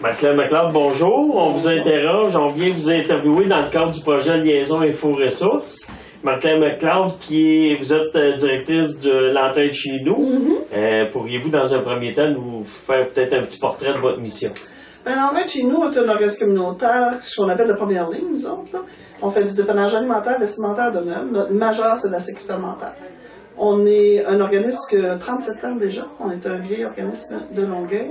Marc-Claude McLeod, bonjour. On vous interroge. On vient vous interviewer dans le cadre du projet Liaison Info-Ressources. Marc-Claude McLeod, vous êtes directrice de l'entraide chez nous. Pourriez-vous, dans un premier temps, nous faire peut-être un petit portrait de votre mission? L'entraide chez nous est un organisme communautaire, ce qu'on appelle la première ligne, nous autres. Là. On fait du dépannage alimentaire, vestimentaire, de meubles. Notre majeur, c'est de la sécurité alimentaire. On est un organisme de 37 ans déjà. On est un vieil organisme de Longueuil.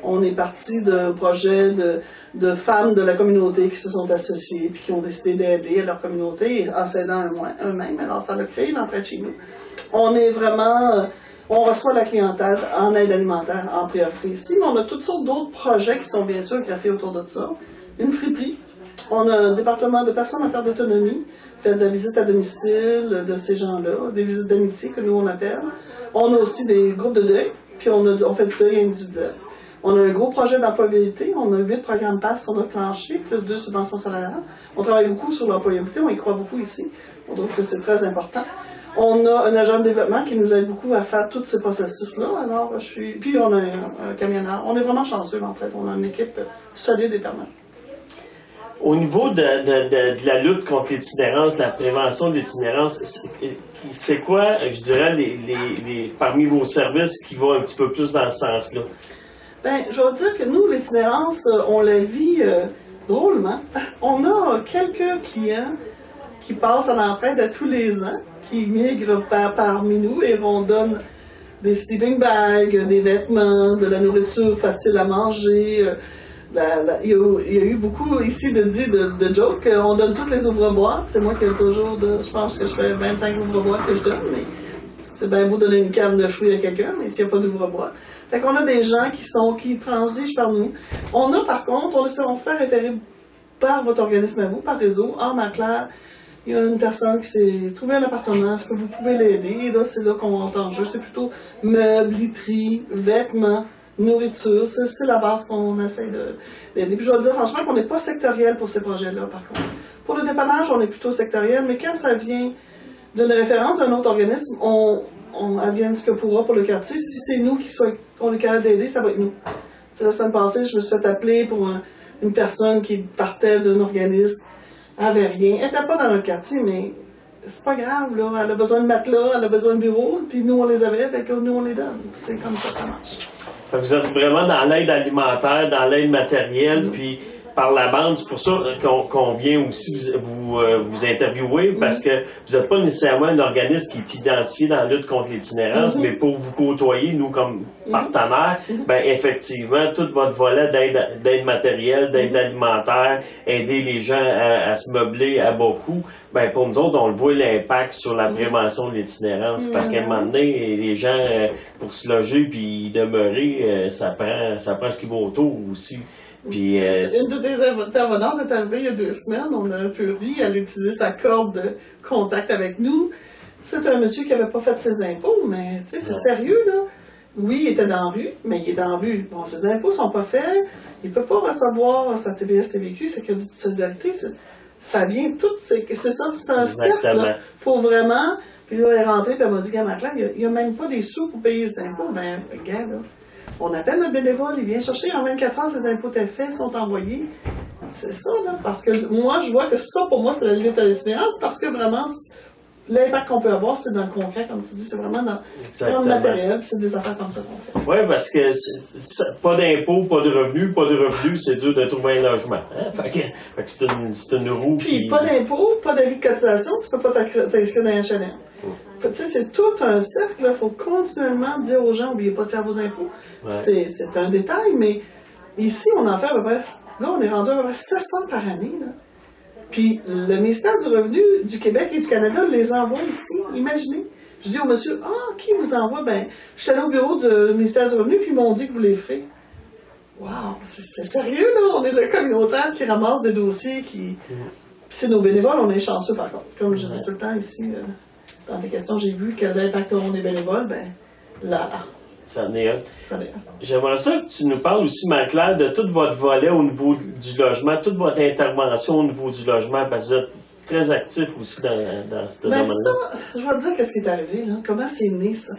On est parti d'un projet de femmes de la communauté qui se sont associées puis qui ont décidé d'aider leur communauté en s'aidant eux-mêmes. Alors, ça a créé l'entraide chez nous. On est vraiment... on reçoit la clientèle en aide alimentaire en priorité ici, mais on a toutes sortes d'autres projets qui sont bien sûr greffés autour de ça. Une friperie. On a un département de personnes en perte d'autonomie, fait de la visite à domicile de ces gens-là, des visites d'amitié que nous on appelle. On a aussi des groupes de deuil, puis on fait du deuil individuel. On a un gros projet d'employabilité, on a 8 programmes PASS sur notre plancher, plus 2 subventions salariales. On travaille beaucoup sur l'employabilité, on y croit beaucoup ici. On trouve que c'est très important. On a un agent de développement qui nous aide beaucoup à faire tous ces processus-là. Alors, puis on a un camionneur. On est vraiment chanceux, en fait. On a une équipe solide et permanente. Au niveau de la lutte contre l'itinérance, de la prévention de l'itinérance, c'est quoi, je dirais, parmi vos services qui vont un petit peu plus dans ce sens-là? Bien, je vais dire que nous, l'itinérance, on la vit drôlement. On a quelques clients qui passent à l'entraide à tous les ans, qui migrent parmi nous et on donne des sleeping bags, des vêtements, de la nourriture facile à manger. Il y a eu beaucoup ici de jokes. On donne toutes les ouvre-boîtes. C'est moi qui ai toujours, je pense que je fais 25 ouvre-boîtes que je donne, mais c'est bien beau donner une canne de fruits à quelqu'un, mais s'il n'y a pas d'ouvre-boîte. Fait qu'on a des gens qui transigent par nous. On a par contre, on fait référer par votre organisme à vous, par réseau. Ah, Marc-Claude, il y a une personne qui s'est trouvé un appartement, est-ce que vous pouvez l'aider? Et là, c'est là qu'on entend en jeu. C'est plutôt meubles, literie, vêtements, nourriture. C'est la base qu'on essaie d'aider. Puis je dois dire franchement qu'on n'est pas sectoriel pour ces projets-là, par contre. Pour le dépannage, on est plutôt sectoriel, mais quand ça vient d'une référence d'un autre organisme, on advienne ce que pourra pour le quartier. Si c'est nous qu'on est capable d'aider, ça va être nous. C'est la semaine passée, je me suis fait appeler pour une personne qui partait d'un organisme, elle n'avait rien. Elle n'était pas dans notre quartier, mais c'est pas grave, là. Elle a besoin de matelas, elle a besoin de bureau, puis nous on les avait, fait que nous on les donne. C'est comme ça que ça marche. Vous êtes vraiment dans l'aide alimentaire, dans l'aide matérielle, puis par la bande, c'est pour ça qu'on vient aussi vous interviewer, parce que vous n'êtes pas nécessairement un organisme qui est identifié dans la lutte contre l'itinérance, mais pour vous côtoyer, nous, comme partenaires, ben effectivement, tout votre volet d'aide matérielle, d'aide alimentaire, aider les gens à se meubler à bas coût, ben pour nous autres, on le voit l'impact sur la prévention de l'itinérance, parce qu'à un moment donné, les gens, pour se loger puis demeurer, ça prend ce qui va autour aussi. Puis, une de tes intervenantes est arrivée il y a 2 semaines, on a un peu ri, elle a utilisé sa corde de contact avec nous. C'est un monsieur qui n'avait pas fait ses impôts, mais tu sais, c'est sérieux, là. Oui, il était dans la rue, mais il est dans la rue. Bon, ses impôts sont pas faits, il peut pas recevoir sa TPS TVQ, sa crédit de solidarité, ça vient tout, c'est ça, c'est un cercle, là. Faut vraiment... Puis là, elle est rentrée, puis elle m'a dit, Marc-Claude, il n'y a même pas des sous pour payer ses impôts. Ben, gars, là. On appelle notre bénévole, il vient chercher en 24 heures, ses impôts étaient faits, sont envoyés. C'est ça, là, parce que moi, je vois que ça, pour moi, c'est la lutte à l'itinérance, parce que vraiment, l'impact qu'on peut avoir, c'est dans le concret, comme tu dis, c'est vraiment dans le matériel, puis c'est des affaires comme ça qu'on fait. Oui, parce que pas d'impôts, pas de revenus, c'est dur de trouver un logement. Hein? Fait que c'est une roue. Puis pas d'impôts, pas d'avis de cotisation, tu peux pas t'inscrire dans un HLM. Tu sais, c'est tout un cercle, il faut continuellement dire aux gens, n'oubliez pas de faire vos impôts. Ouais. C'est un détail, mais ici, on en fait à peu près, là, on est rendu à peu près 700 par année, là. Puis le ministère du Revenu du Québec et du Canada les envoie ici, imaginez. Je dis au monsieur, qui vous envoie? Ben, je suis allé au bureau du ministère du Revenu, puis ils m'ont dit que vous les ferez. Wow, c'est sérieux, là, on est le communautaire qui ramasse des dossiers, Puis c'est nos bénévoles, on est chanceux par contre. Comme je dis tout le temps ici, dans tes questions, j'ai vu que l'impact auront des bénévoles, ben là. Ça en est un. J'aimerais ça que tu nous parles aussi, Marc-Claude, de tout votre volet au niveau du logement, toute votre intervention au niveau du logement, parce que vous êtes très actif aussi dans ce domaine-là. Ça, je vais te dire qu'est-ce qui est arrivé, là. Comment c'est né, ça.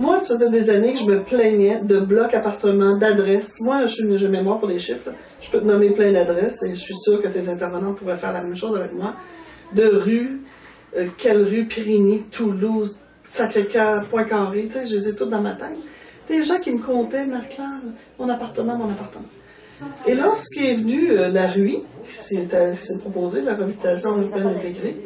Moi, ça faisait des années que je me plaignais de blocs appartements, d'adresses. Moi, j'ai mémoire pour les chiffres. Là. Je peux te nommer plein d'adresses et je suis sûre que tes intervenants pourraient faire la même chose avec moi. De rues, quelle rue, Périgny, Toulouse, Sacré-Cœur, Pointe-Carré, tu sais, je les ai toutes dans ma tête. Des gens qui me comptaient, Marie-Claire, mon appartement, mon appartement. Et lorsqu'est venue la RUI, qui s'est proposée, la revitalisation urbaine intégrée,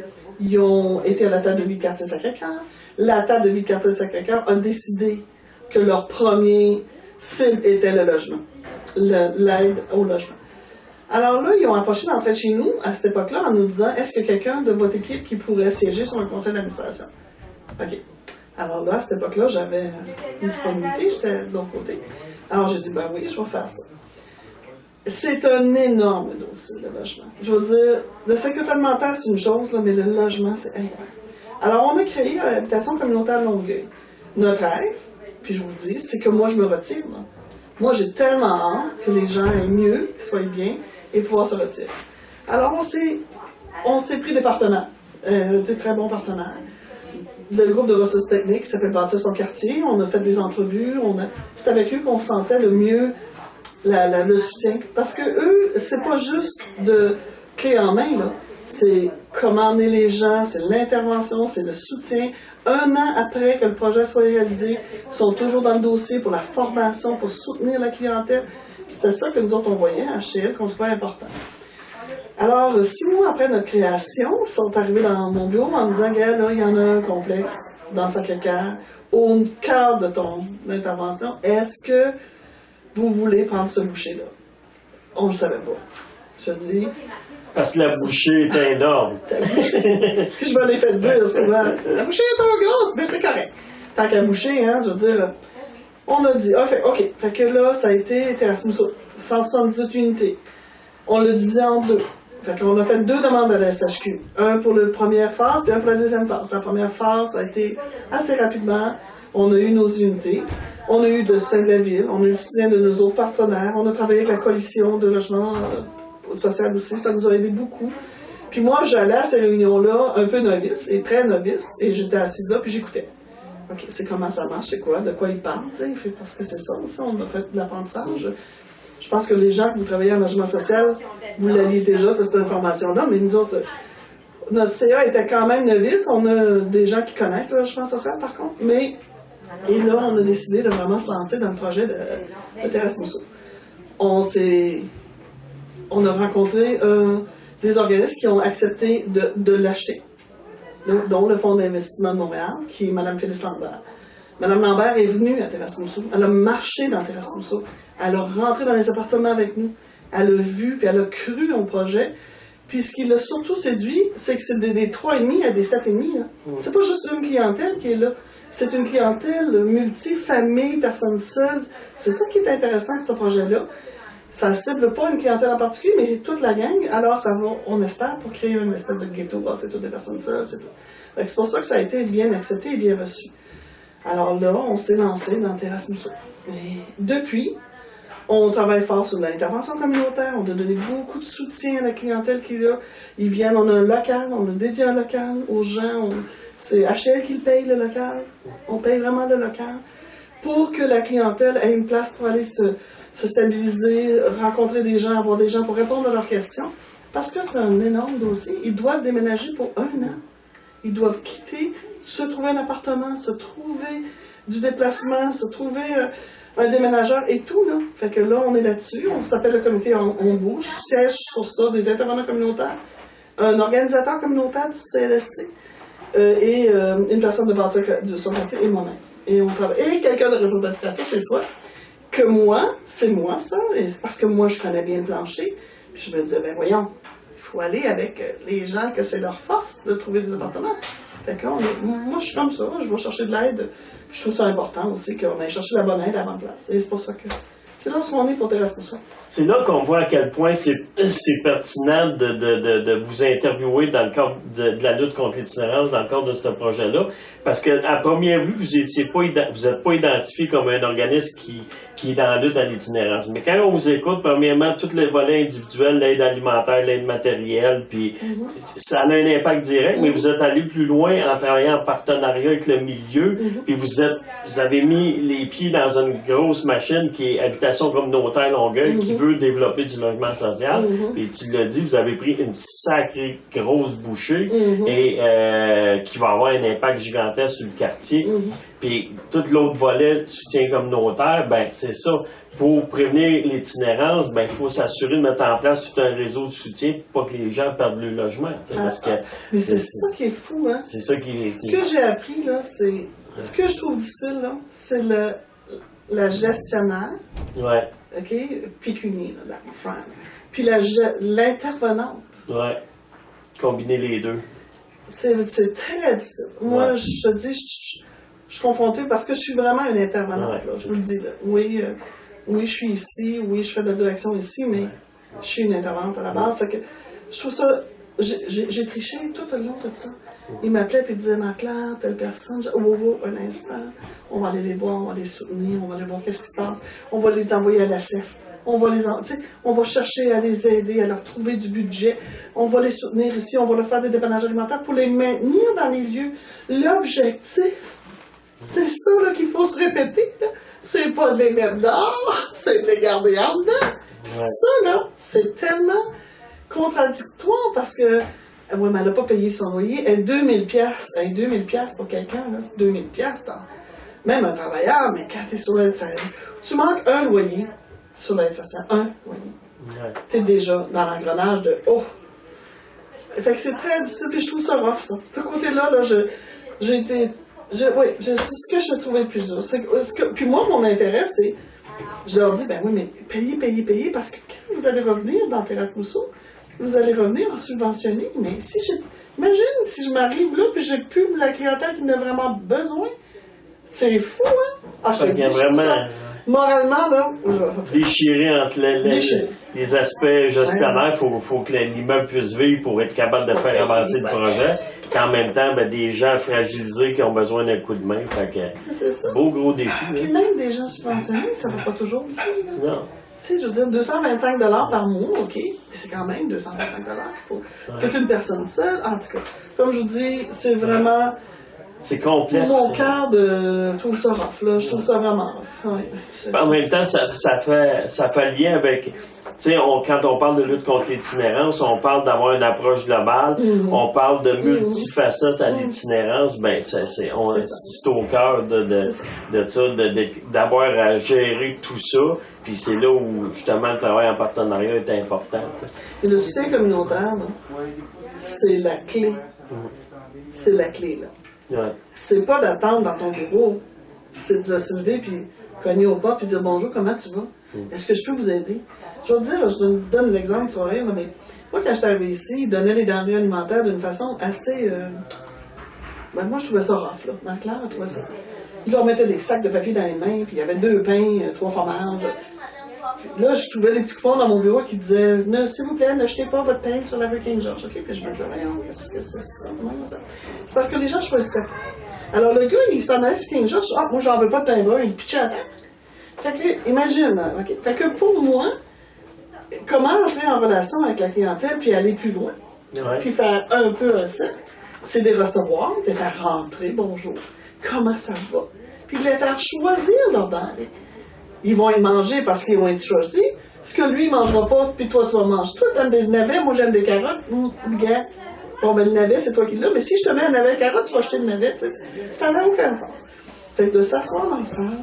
ils ont été à la table de vie de quartier Sacré-Cœur. La table de vie de quartier Sacré-Cœur a décidé que leur premier cible était le logement, l'aide au logement. Alors là, ils ont approché d'entrée de chez nous, à cette époque-là, en nous disant, est-ce que quelqu'un de votre équipe qui pourrait siéger sur un conseil d'administration? OK. Alors là, à cette époque-là, j'avais une disponibilité, j'étais de l'autre côté. Alors j'ai dit, ben oui, je vais faire ça. C'est un énorme dossier, le logement. Je veux dire, le sécurité alimentaire, c'est une chose, là, mais le logement, c'est incroyable. Alors, on a créé l'habitation communautaire de Longueuil. Notre rêve, puis je vous le dis, c'est que moi, je me retire. Là. Moi, j'ai tellement hâte que les gens aient mieux, qu'ils soient bien, et pouvoir se retirer. Alors, on s'est pris des partenaires, des très bons partenaires. Le groupe de ressources techniques qui s'appelle Bâtir son quartier, on a fait des entrevues, c'est avec eux qu'on sentait le mieux le soutien. Parce que eux, c'est pas juste de clé en main, là. C'est comment emmener les gens, c'est l'intervention, c'est le soutien. 1 an après que le projet soit réalisé, ils sont toujours dans le dossier pour la formation, pour soutenir la clientèle. C'était ça que nous autres, on voyait à HL, qu'on trouvait important. Alors, 6 mois après notre création, ils sont arrivés dans mon bureau en me disant, gars, là, il y en a un complexe dans Sacré-Cœur, au cœur de ton intervention. Est-ce que vous voulez prendre ce boucher-là? On ne le savait pas. Je dis... Parce que la bouchée est énorme. Puis je me l'ai fait dire souvent. La bouchée est trop grosse, mais c'est correct. Tant qu'à boucher, hein, je veux dire... On a dit, OK. Fait que là, ça a été Terrasse Mousseau, 178 unités. On l'a divisé en 2. Fait qu'on a fait 2 demandes à la SHQ. Un pour la première phase, puis un pour la deuxième phase. La première phase, ça a été assez rapidement. On a eu nos unités. On a eu de Saint-de-la-Ville. On a eu le soutien de nos autres partenaires. On a travaillé avec la coalition de logement social aussi. Ça nous a aidé beaucoup. Puis moi, j'allais à ces réunions-là un peu novice, et très novice, et j'étais assise là, puis j'écoutais. OK, c'est comment ça marche, c'est quoi, de quoi ils parlent, tu sais, parce que c'est ça, on a fait de l'apprentissage. Je pense que les gens que vous travaillez en logement social, vous l'aviez déjà, cette information-là, mais nous autres, notre CA était quand même novice, on a des gens qui connaissent le logement social, par contre, mais, et là, on a décidé de vraiment se lancer dans le projet de Terrasse Mousseau. On a rencontré des organismes qui ont accepté de l'acheter, dont le Fonds d'investissement de Montréal, qui est Mme Phyllis Lambert. Mme Lambert est venue à Terrasse Mousseau. Elle a marché dans Terrasse Mousseau. Elle a rentré dans les appartements avec nous. Elle a vu, puis elle a cru au projet. Puis ce qui l'a surtout séduit, c'est que c'est des 3,5 à des 7,5. C'est pas juste une clientèle qui est là. C'est une clientèle multifamille, personnes seules. C'est ça qui est intéressant avec ce projet-là. Ça cible pas une clientèle en particulier, mais toute la gang. Alors, ça va, on espère, pour créer une espèce de ghetto. Oh, c'est toutes des personnes seules, c'est tout. C'est pour ça que ça a été bien accepté et bien reçu. Alors là, on s'est lancé dans Terrasse Mousseau. Et depuis, on travaille fort sur l'intervention communautaire. On a donné beaucoup de soutien à la clientèle qui est là. Ils viennent, on a un local, on a dédié un local aux gens. C'est HL qui paye le local. On paye vraiment le local pour que la clientèle ait une place pour aller se stabiliser, rencontrer des gens, avoir des gens pour répondre à leurs questions. Parce que c'est un énorme dossier. Ils doivent déménager pour 1 an. Ils doivent quitter, se trouver un appartement, se trouver du déplacement, se trouver un déménageur et tout, là. Fait que là, on est là-dessus. On s'appelle le comité On Bouge, siège sur ça des intervenants communautaires, un organisateur communautaire du CLSC et une personne de Bâtir de son quartier et moi-même. Et on travaille. Et quelqu'un de réseau d'habitation chez soi. Que moi, c'est moi ça, et c'est parce que moi je connais bien le plancher, puis je me disais, ben voyons, il faut aller avec les gens que c'est leur force de trouver des appartements. Fait que moi je suis comme ça, je vais chercher de l'aide, puis je trouve ça important aussi qu'on aille chercher la bonne aide à la bonne place. Et c'est pour ça que C'est là où on est pour Terrasse Mousson. C'est là qu'on voit à quel point c'est pertinent de vous interviewer dans le cadre de la lutte contre l'itinérance, dans le cadre de ce projet-là, parce qu'à première vue, vous êtes pas identifié comme un organisme qui est dans la lutte à l'itinérance. Mais quand on vous écoute, premièrement, tous les volets individuels, l'aide alimentaire, l'aide matérielle, puis ça a un impact direct, mais vous êtes allé plus loin en travaillant en partenariat avec le milieu, puis vous avez mis les pieds dans une grosse machine qui est Habitation communautaire Longueuil, qui veut développer du logement social. Et tu l'as dit, vous avez pris une sacrée grosse bouchée et qui va avoir un impact gigantesque sur le quartier. Puis tout l'autre volet de soutien communautaire, ben c'est ça. Pour prévenir l'itinérance, ben il faut s'assurer de mettre en place tout un réseau de soutien pour pas que les gens perdent le logement. Parce que, mais c'est ça qui est fou, hein? C'est ça qui est... Ce que j'ai appris, là, c'est... Ce que je trouve difficile, là, c'est la gestionnaire. Ouais. OK? Pécunier, là, la frère. Puis l'intervenante. Ouais. Combiner les deux. C'est très difficile. Moi, je te dis, je suis confrontée parce que je suis vraiment une intervenante, là, je vous le dis. Là. Oui, je suis ici, oui, je fais de la direction ici, mais je suis une intervenante à la base. Fait que je trouve ça... J'ai triché tout le long de ça. Il m'appelait et il disait, Marc-Claire, telle personne, un instant, on va aller les voir, on va les soutenir, on va aller voir qu'est-ce qui se passe, on va les envoyer à la CEF, on va chercher à les aider, à leur trouver du budget, on va les soutenir ici, on va leur faire des dépannages alimentaires pour les maintenir dans les lieux. L'objectif, c'est ça là, qu'il faut se répéter, là. C'est pas de les mettre dehors, c'est de les garder en dedans. Ça, là, c'est tellement contradictoire parce que oui, mais elle n'a pas payé son loyer. Elle 2000 pièces, 2000 pièces pour quelqu'un, là, c'est 2000 pièces. Même un travailleur, mais quand tu es sur l'aide sociale, tu manques un loyer sur l'aide sociale, un loyer. Tu es déjà dans l'engrenage de Fait que c'est très difficile, puis je trouve ça rough, ça. De ce côté-là, là, j'ai été. C'est ce que je trouvais le plus dur. Puis moi, mon intérêt, c'est. Je leur dis, ben oui, mais payez, parce que quand vous allez revenir dans Terrasse Mousson, vous allez revenir en subventionné, mais imagine si je m'arrive là puis j'ai plus la clientèle qui en a vraiment besoin. C'est fou, hein? Ah, je te dis, vraiment... Moralement, là... Déchirer entre les aspects gestionnaires, il faut que l'immeuble puisse vivre pour être capable de faire avancer le projet. Puis en même temps, ben, des gens fragilisés qui ont besoin d'un coup de main. Fait que, c'est ça. Beau gros défi. Puis même des gens subventionnés, ça ne va pas toujours vivre. Non. Tu sais, je veux dire, 225 $ par mois, OK, c'est quand même 225 $ qu'il faut. C'est une personne seule, en tout cas. Comme je vous dis, c'est vraiment... C'est complexe. Mon cœur de trouve ça rough, là. Je trouve ça vraiment rough. Ouais. En même temps, ça fait lien avec... Tu sais, quand on parle de lutte contre l'itinérance, on parle d'avoir une approche globale, on parle de multifacettes à l'itinérance, ben c'est au cœur de ça, d'avoir à gérer tout ça, puis c'est là où justement le travail en partenariat est important. T'sais. Et le soutien communautaire, c'est la clé. C'est la clé, là. Ouais. C'est pas d'attendre dans ton bureau, c'est de se lever puis cogner au pas puis dire bonjour, comment tu vas? Est-ce que je peux vous aider? Je vais te dire, je te donne l'exemple, tu vas rire, mais moi quand j'étais arrivé ici, ils donnaient les denrées alimentaires d'une façon assez... Ben moi je trouvais ça rough, là. Marc-Claire a trouvé ça. Ils leur mettaient des sacs de papier dans les mains, puis il y avait 2 pains, 3 fromages. Là, je trouvais des petits coupons dans mon bureau qui disaient « S'il vous plaît, ne jetez pas votre pain sur la rue King George. » OK? Puis je me disais « Voyons, qu'est-ce que c'est ça? C'est parce que les gens choisissaient. Alors le gars, il s'en allait sur King George. « Ah, moi, j'en veux pas de pain brun. » Il pitchait à terre. Fait que, imagine, OK? Fait que pour moi, comment entrer en relation avec la clientèle puis aller plus loin, puis faire un peu un cercle, c'est de les recevoir, de les faire rentrer, bonjour, comment ça va? Puis de les faire choisir leur denrée. Ils vont y manger parce qu'ils vont être choisis. Ce que lui, il ne mangera pas, puis toi, tu vas manger. Toi, tu aimes des navets, moi, j'aime des carottes. Gars. Bon, ben, le navet, c'est toi qui l'as. Mais si je te mets un navet de carotte, tu vas acheter le navet. Ça n'a aucun sens. Fait que de s'asseoir dans le salle,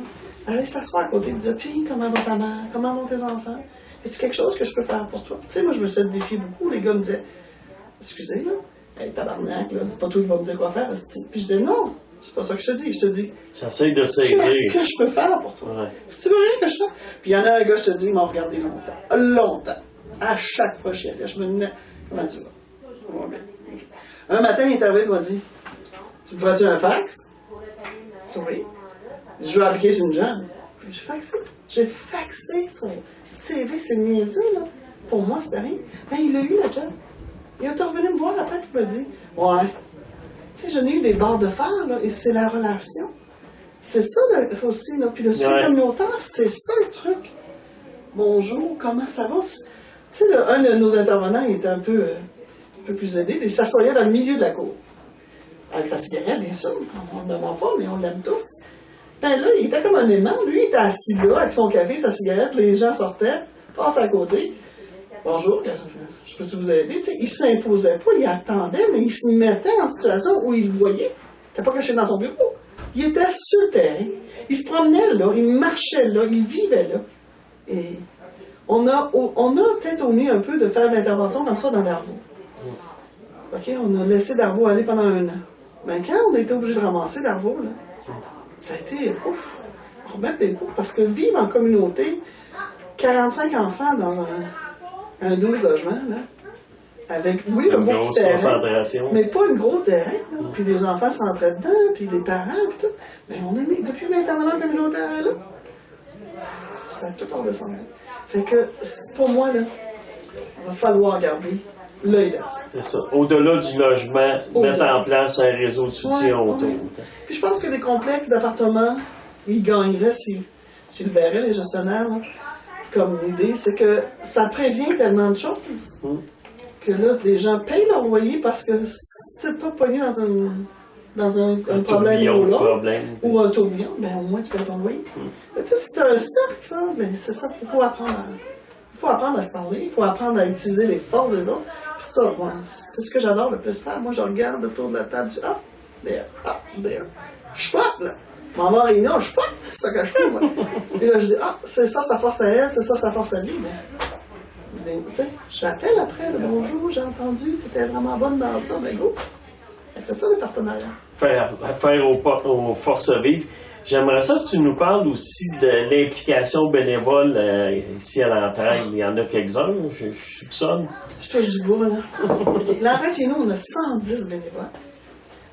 aller s'asseoir à côté et dire, puis, comment va ta mère? Comment vont tes enfants? Y a-tu quelque chose que je peux faire pour toi? Tu sais, moi, je me suis fait défier beaucoup. Les gars me disaient, excusez, là, hey, tabarnak, là, c'est pas toi qui vas me dire quoi faire. Puis je disais, non. C'est pas ça que je te dis. Je te dis, j'essaie de saisir. Qu'est-ce que je peux faire pour toi? Ouais. Si tu veux rien que je fasse. Puis il y en a un gars, je te dis, il m'a regardé longtemps. Longtemps. À chaque fois, je me disais, comment tu vas? Ouais, bien. Un matin, il est arrivé, il m'a dit, tu me feras-tu un fax? Oui. Je veux appliquer sur une jambe. Puis j'ai faxé son CV, c'est niaiseux, là. Pour moi, c'était rien. Ben, il a eu la job. Il est revenu me voir après, puis il m'a dit, ouais, tu sais, j'en ai eu des barres de fer, là, et c'est la relation. C'est ça, là, aussi, là. Puis le suivi communautaire, c'est ça le truc. Bonjour, comment ça va? Tu sais, là, un de nos intervenants, il était un peu plus aidé, il s'assoyait dans le milieu de la cour. Avec sa cigarette, bien sûr, on ne ment pas, mais on l'aime tous. Ben là, il était comme un aimant. Lui, il était assis là, avec son café, sa cigarette, les gens sortaient, passent à côté. Bonjour, je peux-tu vous aider? Tu sais, il ne s'imposait pas, il attendait, mais il se mettait en situation où il le voyait. Il n'était pas caché dans son bureau. Il était sur le terrain. Il se promenait là, il marchait là, il vivait là. Et on a peut-être omis un peu de faire de l'intervention comme ça dans Darvaux. OK, on a laissé Darvaux aller pendant 1 an. Mais quand on a été obligé de ramasser Darvaux, là, ça a été, ouf, remettre des coups, parce que vivre en communauté, 45 enfants dans un 12 logements, là, avec, oui, un beau petit terrain, mais pas un gros terrain, là, puis les enfants s'entraient dedans, puis les parents, puis tout. Mais on a mis, depuis l'intervenant communautaire là, ça a tout redescendu. Fait que, pour moi, là, il va falloir garder l'œil là-dessus. C'est ça. Au-delà du logement, mettre en place un réseau de soutien autour. Puis je pense que les complexes d'appartements, ils gagneraient si tu le verrais, les gestionnaires, là, comme idée, c'est que ça prévient tellement de choses que là, les gens payent leur loyer parce que si t'es pas pogné dans un problème ou un tourbillon, ben au moins tu payes ton loyer. Tu sais, c'est un cercle, ça, mais c'est ça qu'il faut apprendre à se parler, il faut apprendre à utiliser les forces des autres. Puis ça, moi, c'est ce que j'adore le plus faire. Moi, je regarde autour de la table, je dis, there. Je pote, là. Maman Réunion, je pote, c'est ça que je fais, moi. Puis là, je dis, c'est ça, sa force à elle, c'est ça, sa force à lui. Mais tu sais, j'appelle après, le bonjour, j'ai entendu, tu étais vraiment bonne dans ça, ben go. C'est ça le partenariat. Faire aux forces vives. J'aimerais ça que tu nous parles aussi de l'implication bénévole ici à l'entraide. Il y en a quelques-uns, je soupçonne. Je touche du bois, là. L'entraide, chez nous, on a 110 bénévoles.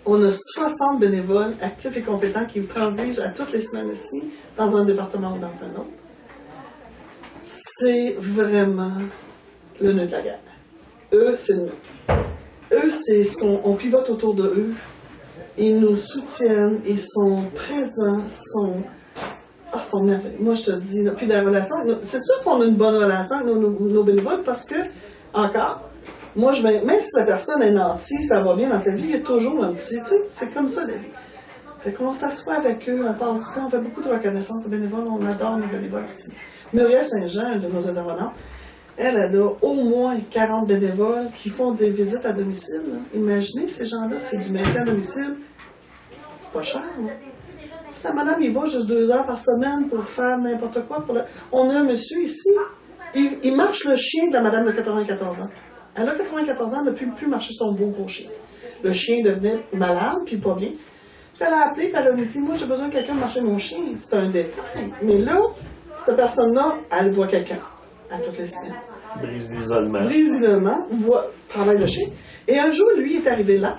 On a 60 bénévoles actifs et compétents qui transigent à toutes les semaines ici, dans un département ou dans un autre. C'est vraiment le nœud de la guerre. Eux, c'est le nœud. Eux, c'est ce qu'on pivote autour de eux. Ils nous soutiennent, ils sont présents, sont merveilleux. Moi, je te dis, là, puis la relation, c'est sûr qu'on a une bonne relation avec nos bénévoles parce que, encore, moi, même si la personne est nantie, ça va bien dans sa vie, il y a toujours un petit, tu sais, c'est comme ça la vie. Fait qu'on s'assoit avec eux, on passe du temps, on fait beaucoup de reconnaissance de bénévoles, on adore nos bénévoles ici. Muriel Saint-Jean, une de nos intervenantes, elle a au moins 40 bénévoles qui font des visites à domicile. Là. Imaginez ces gens-là, c'est du maintien à domicile. Pas cher, là. Si ta madame y va juste 2 heures par semaine pour faire n'importe quoi, on a un monsieur ici, il marche le chien de la madame de 94 ans. Elle a 94 ans, elle ne peut plus marcher son beau gros chien. Le chien devenait malade, puis pas bien. Puis elle a appelé, puis elle a dit, moi j'ai besoin de quelqu'un de marcher mon chien. C'est un détail. Mais là, cette personne-là, elle voit quelqu'un à toutes les semaines. Brise d'isolement. Brise d'isolement, travaille le chien. Et un jour, lui, est arrivé là.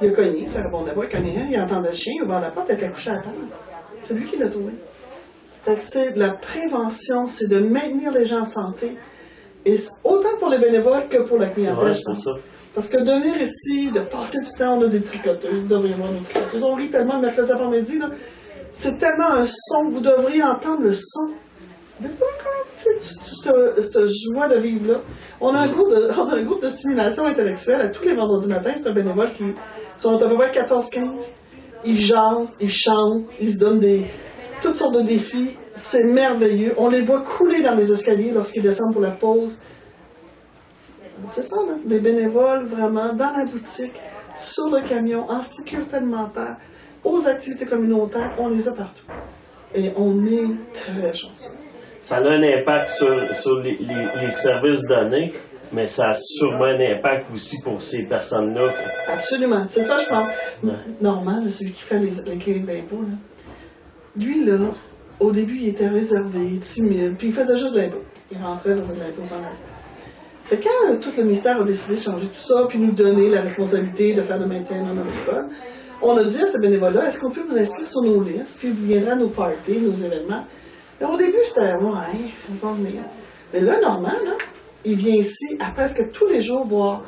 Il a cogné, ça répondait pas, il cognait, il entendait le chien, il a ouvert la porte, elle était couchée à table. C'est lui qui l'a trouvé. Fait que c'est de la prévention, c'est de maintenir les gens en santé. Et autant pour les bénévoles que pour la clientèle. Ouais, c'est ça. Parce que de venir ici, de passer du temps, on a des tricoteuses, vous devriez voir nos tricoteuses. On rit tellement le mercredi après-midi, là. C'est tellement un son, vous devriez entendre le son. Cette joie de vivre là. On a un groupe de stimulation intellectuelle à tous les vendredis matins. C'est un bénévole qui sont à peu près 14-15. Ils jasent, ils chantent, ils se donnent toutes sortes de défis. C'est merveilleux. On les voit couler dans les escaliers lorsqu'ils descendent pour la pause. C'est ça, là. Les bénévoles, vraiment, dans la boutique, sur le camion, en sécurité alimentaire, aux activités communautaires, on les a partout. Et on est très chanceux. Ça a un impact sur les services donnés, mais ça a sûrement un impact aussi pour ces personnes-là. Absolument. C'est ça, je pense. Ouais. Normand, celui qui fait les cliniques d'impôts, lui, là, au début, il était réservé, timide, puis il faisait juste de l'impôt. Il rentrait dans l'impôt sans l'impôt. Fait que quand tout le ministère a décidé de changer tout ça, puis nous donner la responsabilité de faire le maintien non agricole, on a dit à ces bénévoles-là, est-ce qu'on peut vous inscrire sur nos listes, puis vous viendrez à nos parties, nos événements. Et au début, c'était, ouais, il va venir. Mais là, Normand, là, il vient ici à presque tous les jours voir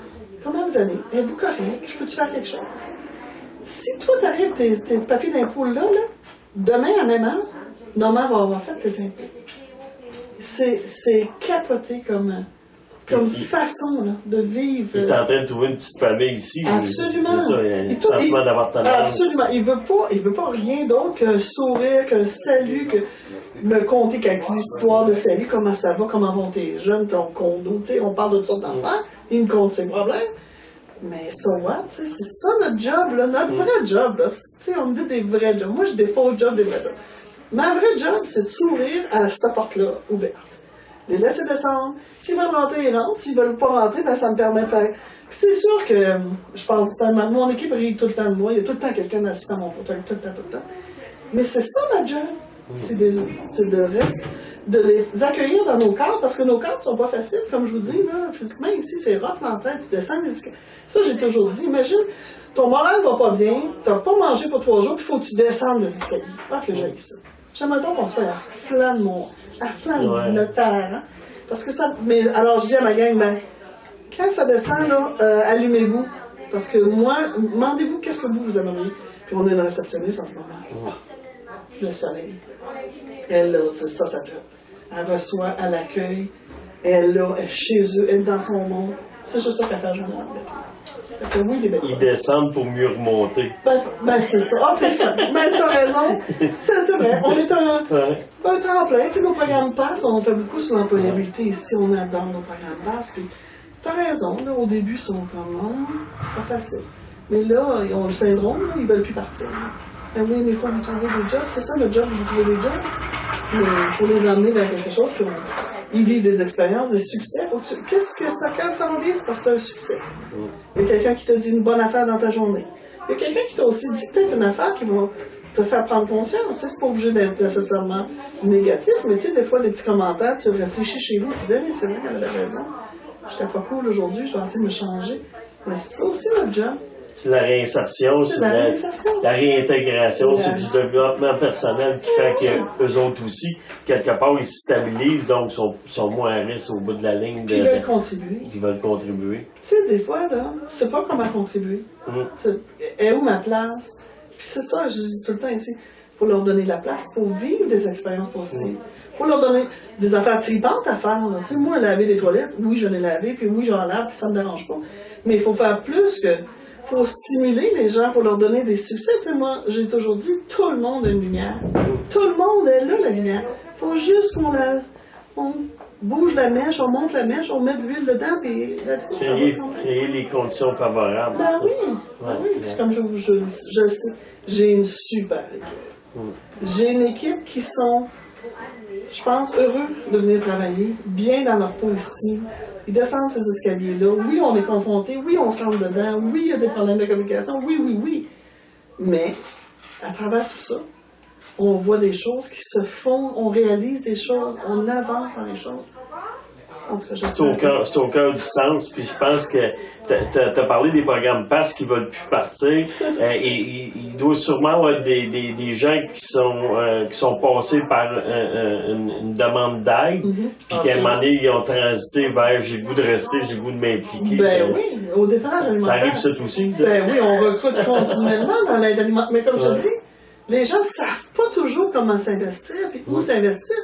comment vous allez. Êtes-vous correct? Je peux-tu faire quelque chose? Si toi, t'arrives tes papiers d'impôt là, demain à même heure, Normand va avoir fait tes impôts. C'est capoté comme façon là, de vivre. Il est en train de trouver une petite famille ici. Absolument. C'est ça, il y a un sentiment d'appartenance. Absolument. Il veut pas rien d'autre qu'un sourire, qu'un salut, que me conter quelques histoires de sa vie, comment ça va, comment vont tes jeunes, ton condo, tu sais, on parle de toutes sortes d'affaires, il me compte ses problèmes. Mais so what, tu sais, c'est ça notre job, là, notre vrai job, là. Tu sais, on me dit des vrais jobs. Moi, j'ai des faux jobs, des vrais jobs. Ma vraie job, c'est de s'ouvrir à cette porte-là ouverte. Les laisser descendre. S'ils veulent rentrer, ils rentrent. S'ils veulent pas rentrer, ben ça me permet de faire. Puis c'est sûr que je passe du temps. Mon équipe rit tout le temps de moi. Il y a tout le temps quelqu'un assis dans mon fauteuil, tout le temps. Mais c'est ça ma job. C'est de les accueillir dans nos cadres, parce que nos cadres sont pas faciles, comme je vous dis, là. Physiquement, ici, c'est rough l'entrée. Tu descends les escaliers. Ça, j'ai toujours dit. Imagine, ton moral va pas bien, t'as pas mangé pour 3 jours, puis il faut que tu descendes les escaliers. Ah, que j'ai ça. J'aimerais donc qu'on soit à flanc de la terre, hein? Parce que ça. Mais alors, je dis à ma gang, ben, quand ça descend, là, allumez-vous. Parce que moi, demandez-vous qu'est-ce que vous aimeriez. Puis on a une réceptionniste en ce moment. Le soleil. Elle, là, c'est ça, sa job. Elle reçoit, elle accueille. Elle, là, elle est chez eux, elle est dans son monde. C'est juste ça qu'elle fait à journée. Fait que oui, les belles. Ils descendent pour mieux remonter. Ben c'est ça. Ah, ben, t'as raison. C'est vrai. On est un tremplin. Tu sais, nos programmes passent, on fait beaucoup sur l'employabilité ici. On adore nos programmes passent. Puis, t'as raison. Là, au début, ils sont comme, pas facile. Mais là, ils ont le syndrome, là, ils veulent plus partir. Ben oui, mais il faut vous trouver des jobs. C'est ça notre job, vous trouver des jobs. Mais il faut les emmener vers quelque chose. Puis ils vivent des expériences, des succès. Qu'est-ce que ça, quand ça va bien, c'est parce que c'est un succès. Il y a quelqu'un qui t'a dit une bonne affaire dans ta journée. Il y a quelqu'un qui t'a aussi dit peut-être une affaire qui va te faire prendre conscience. Tu sais, c'est pas obligé d'être nécessairement négatif, mais tu sais, des fois, des petits commentaires, tu réfléchis chez vous, tu dis, hey, c'est vrai qu'elle avait raison. J'étais pas cool aujourd'hui, je vais essayer de me changer. Mais c'est ça aussi notre job. C'est la réinsertion, c'est la réintégration, c'est du développement personnel qui fait qu'eux autres aussi, quelque part, ils se stabilisent, donc sont moins à risque au bout de la ligne. Ils veulent contribuer. Ils veulent contribuer. Tu sais, des fois, là, tu sais pas comment contribuer. Est où ma place? Puis c'est ça, je dis tout le temps ici, il faut leur donner de la place pour vivre des expériences positives. Il faut leur donner des affaires tripantes à faire. Tu sais, moi, laver les toilettes, oui, je l'ai lavé, puis oui, j'en lave, puis ça me dérange pas. Mais il faut faire plus que... Il faut stimuler les gens, il faut leur donner des succès. Tu sais, moi, j'ai toujours dit, tout le monde a une lumière. Tout le monde est là, la lumière. Il faut juste on bouge la mèche, on monte la mèche, on met de l'huile dedans, puis créer les conditions favorables. Ben oui, oui. Puis comme je le sais, j'ai une super équipe. J'ai une équipe qui sont, je pense, heureux de venir travailler, bien dans leur peau ici. Ils descendent ces escaliers-là. Oui, on est confrontés. Oui, on se rentre dedans. Oui, il y a des problèmes de communication. Oui. Mais, à travers tout ça, on voit des choses qui se font, on réalise des choses, on avance dans les choses. En tout cas, c'est au cœur du sens, puis je pense que t'as parlé des programmes PASS qui veulent plus partir, et il doit sûrement avoir des gens qui sont passés par une demande d'aide, puis qu'à un moment donné, ils ont transité vers j'ai le goût de rester, j'ai le goût de m'impliquer. Ben oui, au départ alimentaire. Ça arrive ça aussi? Ben oui, on recrute continuellement dans l'aide alimentaire, mais comme je te dis, les gens ne savent pas toujours comment s'investir, puis où s'investir.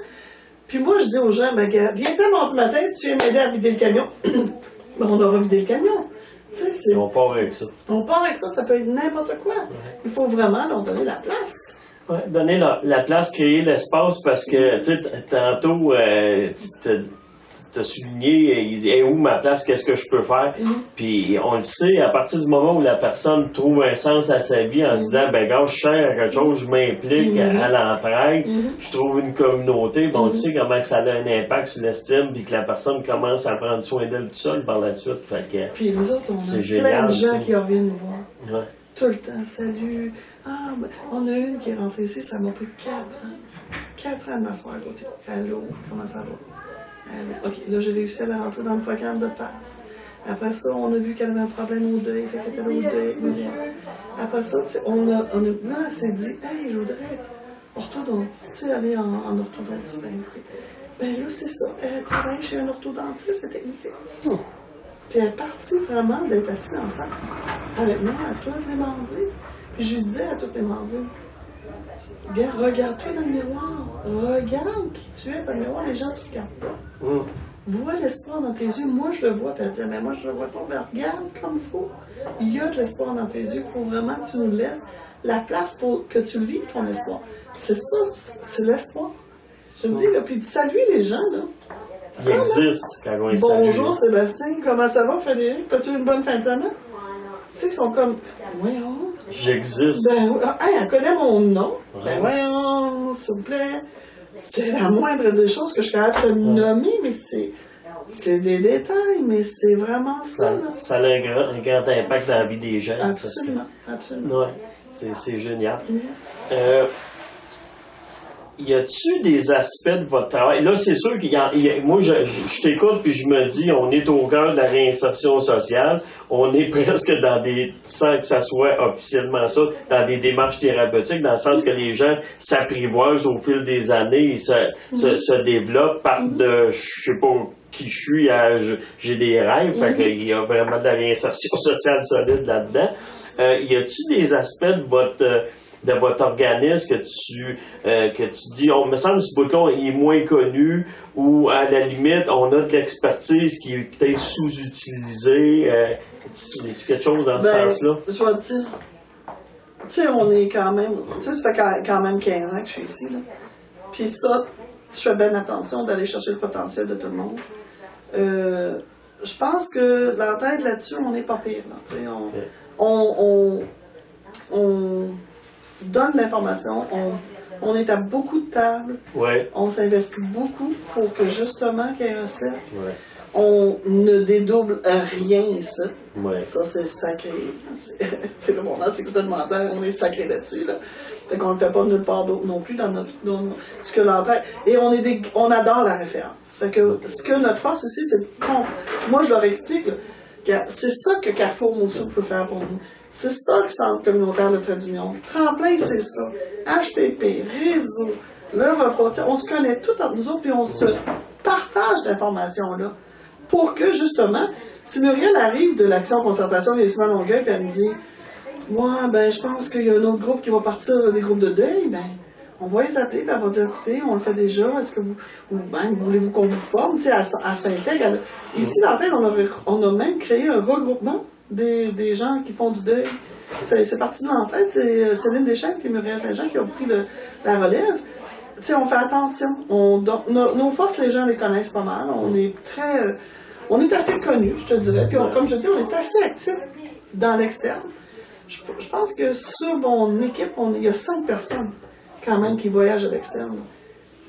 Puis moi, je dis aux gens, ben, viens-t'en mardi matin, si tu viens m'aider à vider le camion. Ben, on aura vidé le camion. Tu sais, on part avec ça. On part avec ça, ça peut être n'importe quoi. Il faut vraiment leur donner la place. Ouais, donner la place, créer l'espace, parce que, tu sais, tantôt, t'as souligné, est où ma place, qu'est-ce que je peux faire. Puis on le sait, à partir du moment où la personne trouve un sens à sa vie en se disant, ben gars, je sers à quelque chose, je m'implique à l'entraide, je trouve une communauté, bon, on le sait comment que ça a un impact sur l'estime, puis que la personne commence à prendre soin d'elle toute seule par la suite. Fait que, puis nous autres, on a plein de gens qui reviennent nous voir. Ouais. Tout le temps, salut. Ah, ben, on a une qui est rentrée ici, ça m'a pris 4 ans. 4 ans de m'asseoir à côté. Allô, comment ça va? OK, là, j'ai réussi à la rentrer dans le programme de passe. Après ça, on a vu qu'elle avait un problème au deuil, fait qu'elle était au deuil. Après ça, on a là, elle s'est dit, hey, je voudrais orthodontiste, tu sais, aller en orthodontie, ben là, c'est ça. Elle travaille chez un orthodontiste, c'est technicien. Puis elle est partie vraiment d'être assise dans le salle avec moi à tous les mardis. Puis je lui disais à tous les mardis, regarde-toi dans le miroir. Regarde qui tu es dans le miroir. Les gens ne se regardent pas. Vois l'espoir dans tes yeux. Moi, je le vois. Puis elle dit, mais moi, je le vois pas. Mais regarde comme il faut. Il y a de l'espoir dans tes yeux. Il faut vraiment que tu nous laisses la place pour que tu vives ton espoir. C'est ça, c'est l'espoir. Je te dis, là, puis de saluer les gens, là. Il existe quand on est Bonjour Sébastien, comment ça va Frédéric? As-tu une bonne fin de semaine? Tu sais, ils sont comme, voyons. J'existe. Ben, elle connaît mon nom. Ben voyons, s'il vous plaît. C'est la moindre des choses que je suis capable de nommer, mais c'est des détails, mais c'est vraiment ça. Ça a un grand impact dans la vie des gens. Absolument, absolument. Ouais, c'est génial. Y a-tu des aspects de votre travail? Là, c'est sûr moi, je t'écoute puis je me dis, on est au cœur de la réinsertion sociale. On est presque dans sans que ça soit officiellement ça, dans des démarches thérapeutiques, dans le sens que les gens s'apprivoisent au fil des années et se développent, partent de, je sais pas qui je suis, j'ai des rêves. Fait qu'il y a vraiment de la réinsertion sociale solide là-dedans. Y a-tu des aspects de votre organisme que tu dis, on me semble que ce bouton est moins connu ou à la limite, on a de l'expertise qui est peut-être sous-utilisée. Y a quelque chose dans ce sens-là? Je vais te dire, tu sais, on est quand même, tu sais, ça fait quand même 15 ans que je suis ici, là. Puis ça, je fais bien attention d'aller chercher le potentiel de tout le monde. Je pense que l'entête là-dessus, on n'est pas pire, là, tu sais, on donne l'information, on est à beaucoup de tables, on s'investit beaucoup pour que justement qu'il y ait un cercle. On ne dédouble rien ici. Ça, c'est sacré. C'est le moment, c'est mental, on est sacré là-dessus. Là. Fait qu'on ne le fait pas nulle part d'autre non plus dans notre ce que l'entraide. Et on adore la référence. Fait que ce que notre force ici, c'est moi je leur explique là, que c'est ça que Carrefour Montsou peut faire pour nous. C'est ça que Centre communautaire de trait d'union. Tremplin, c'est ça. HPP, réseau, le repas. On se connaît tous entre nous autres, puis on se partage d'informations-là. Pour que, justement, si Muriel arrive de l'Action Concertation Vieillissement Longueuil, puis elle me dit, moi, je pense qu'il y a un autre groupe qui va partir des groupes de deuil, on va les appeler, puis elle va dire, écoutez, on le fait déjà, est-ce que voulez-vous qu'on vous forme, tu sais, à Saint-Aigle. Ici, dans la tête, on a même créé un regroupement des gens qui font du deuil. C'est parti de l'entraide, c'est Céline Deschênes et Muriel Saint-Jean qui ont pris la relève. Tu sais, on fait attention. Nos forces, les gens les connaissent pas mal. On est assez connus, je te dirais. Puis, comme je dis, on est assez actifs dans l'externe. Je pense que sur mon équipe, il y a 5 personnes quand même qui voyagent à l'externe.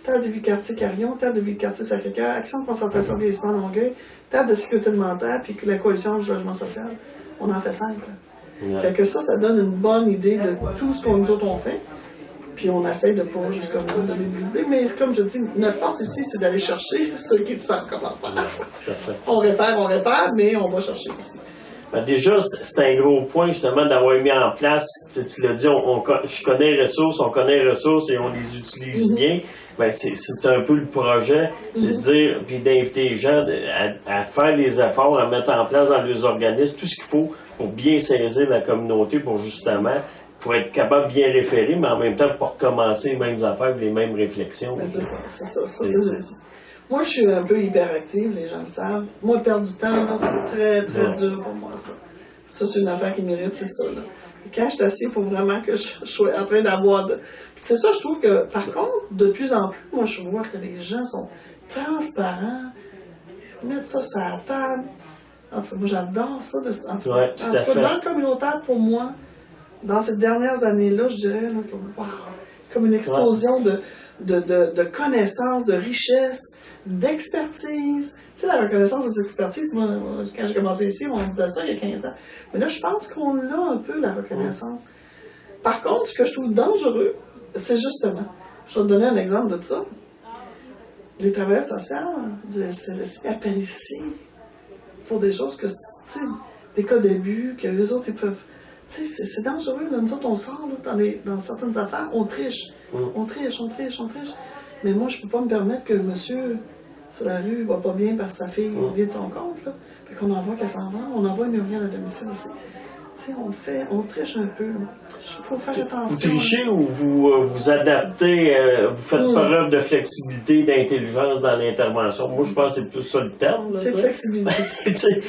Table de vie-quartier Carillon, table de vie-quartier Sacré-Cœur, Action de concentration vieillissement Longueuil, table de sécurité alimentaire, puis la coalition du logement social. On en fait 5. Fait que ça donne une bonne idée de tout ce qu'on nous autres on fait. Puis on essaie de pas jusqu'à nous donner du doublé. Mais comme je dis, notre force ici, c'est d'aller chercher ceux qui savent comment faire. On répare, mais on va chercher ici. Déjà, c'est un gros point justement d'avoir mis en place, tu l'as dit, je connais les ressources et on les utilise bien. C'est un peu le projet, c'est de dire, puis d'inviter les gens à faire les efforts, à mettre en place dans les organismes tout ce qu'il faut pour bien saisir la communauté pour être capable de bien référer, mais en même temps pour recommencer les mêmes affaires, les mêmes réflexions. C'est ça. Moi, je suis un peu hyperactive, les gens le savent. Moi, perdre du temps, là, c'est très, très dur pour moi, ça. Ça, c'est une affaire qui mérite, c'est ça, là. Et quand je suis assis, il faut vraiment que je sois en train d'avoir de... C'est ça, je trouve que, par contre, de plus en plus, moi, je vois que les gens sont transparents, ils mettent ça sur la table. En tout cas, moi, j'adore ça. En tout cas, dans le communautaire, pour moi, dans ces dernières années-là, je dirais, là, comme une explosion de connaissances, de richesses, d'expertise. Tu sais, la reconnaissance des expertises, moi, quand j'ai commencé ici, on disait ça il y a 15 ans. Mais là, je pense qu'on a un peu la reconnaissance. Par contre, ce que je trouve dangereux, c'est justement, je vais te donner un exemple de ça. Les travailleurs sociaux du SLSI appellent ici pour des choses que, tu sais, des cas d'abus, qu'eux autres, ils peuvent... Tu sais, c'est dangereux, là. Nous autres, on sort là, dans certaines affaires, on triche. On triche. Mais moi, je peux pas me permettre que le monsieur sur la rue va pas bien parce que sa fille vide son compte, là. Fait qu'on envoie qu'elle s'en va, on envoie Muriel à domicile aussi. Tu sais, on triche un peu. Il faut faire attention. Vous trichez ou vous adaptez, vous faites preuve de flexibilité, d'intelligence dans l'intervention? Moi, je pense que c'est plus ça le terme. C'est flexibilité.